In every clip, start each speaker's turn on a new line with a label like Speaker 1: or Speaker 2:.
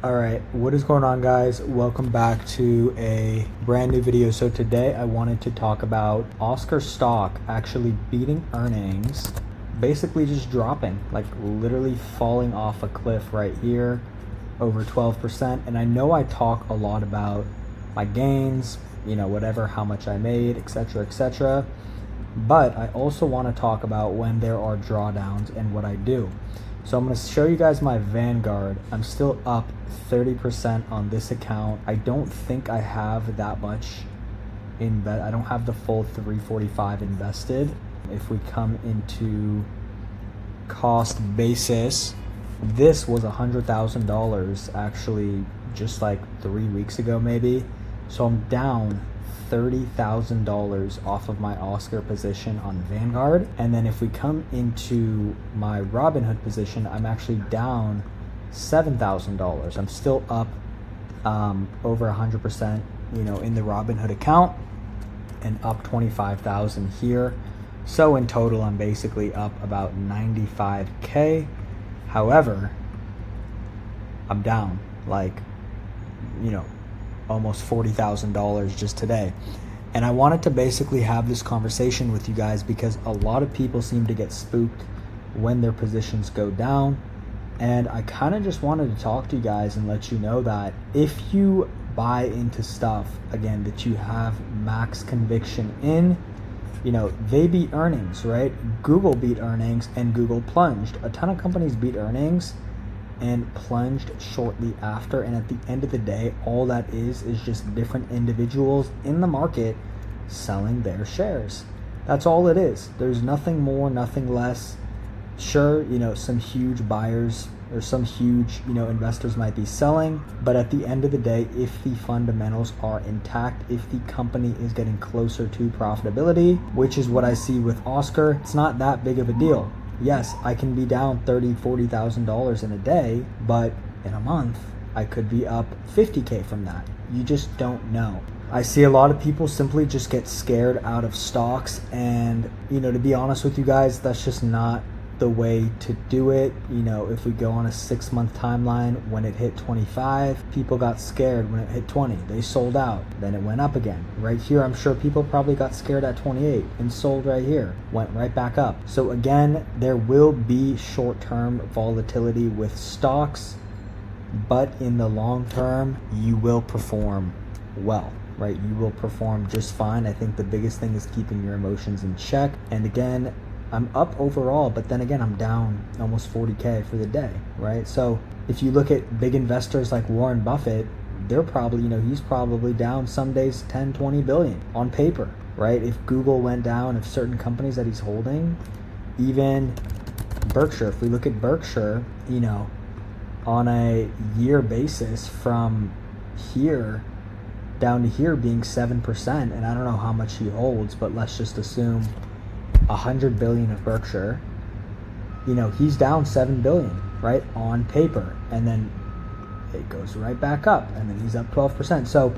Speaker 1: All right, what is going on, guys? Welcome back to a brand new video. So today I wanted to talk about OSCR stock actually beating earnings, basically just dropping, like literally falling off a cliff right here, over 12%. And I know I talk a lot about my gains, whatever, how much I made, etc., etc. But I also want to talk about when there are drawdowns and what I do. So I'm going to show you guys my Vanguard. I'm still up 30% on this account. I don't think I have that much I don't have the full 345 invested. If we come into cost basis, this was $100,000 actually just like 3 weeks ago maybe. So I'm down $30,000 off of my OSCR position on Vanguard. And then if we come into my Robinhood position, I'm actually down $7,000. I'm still up over 100%, in the Robinhood account, and up 25,000 here. So in total, I'm basically up about 95K. However, I'm down like, almost $40,000 just today. And I wanted to basically have this conversation with you guys because a lot of people seem to get spooked when their positions go down. And I kind of just wanted to talk to you guys and let you know that if you buy into stuff, again, that you have max conviction in, they beat earnings, right? Google beat earnings and Google plunged. A ton of companies beat earnings and plunged shortly after. And at the end of the day, all that is just different individuals in the market selling their shares. That's all it is. There's nothing more, nothing less. Sure, some huge buyers or some huge, investors might be selling, but at the end of the day, if the fundamentals are intact, if the company is getting closer to profitability, which is what I see with OSCR, it's not that big of a deal. Yes, I can be down $30,000, $40,000 in a day, but in a month, I could be up 50K from that. You just don't know. I see a lot of people simply just get scared out of stocks, and, to be honest with you guys, that's just not the way to do it. If we go on a 6-month timeline, when it hit 25, people got scared. When it hit 20, they sold out. Then it went up again. Right here, I'm sure people probably got scared at 28 and sold right here, went right back up. So again, there will be short-term volatility with stocks, but in the long term, you will perform well, right? You will perform just fine. I think the biggest thing is keeping your emotions in check. And again, I'm up overall, but then again, I'm down almost 40K for the day, right? So if you look at big investors like Warren Buffett, they're probably, he's probably down some days 10, 20 billion on paper, right? If Google went down, if certain companies that he's holding, even Berkshire, if we look at Berkshire, on a year basis from here down to here being 7%, and I don't know how much he holds, but let's just assume 100 billion of Berkshire, he's down 7 billion, right, on paper, and then it goes right back up, and then he's up 12%. So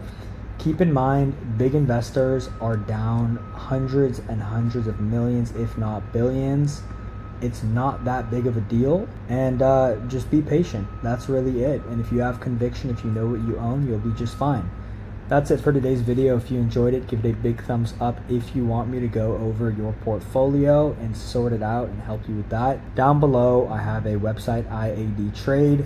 Speaker 1: keep in mind, big investors are down hundreds and hundreds of millions, if not billions. It's not that big of a deal, and just be patient. That's really it. And if you have conviction, if you know what you own, you'll be just fine. That's it for today's video. If you enjoyed it, give it a big thumbs up. If you want me to go over your portfolio and sort it out and help you with that, down below I have a website, IAD Trade.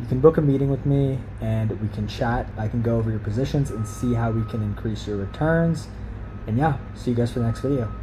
Speaker 1: You can book a meeting with me and we can chat. I can go over your positions and see how we can increase your returns. And yeah, see you guys for the next video.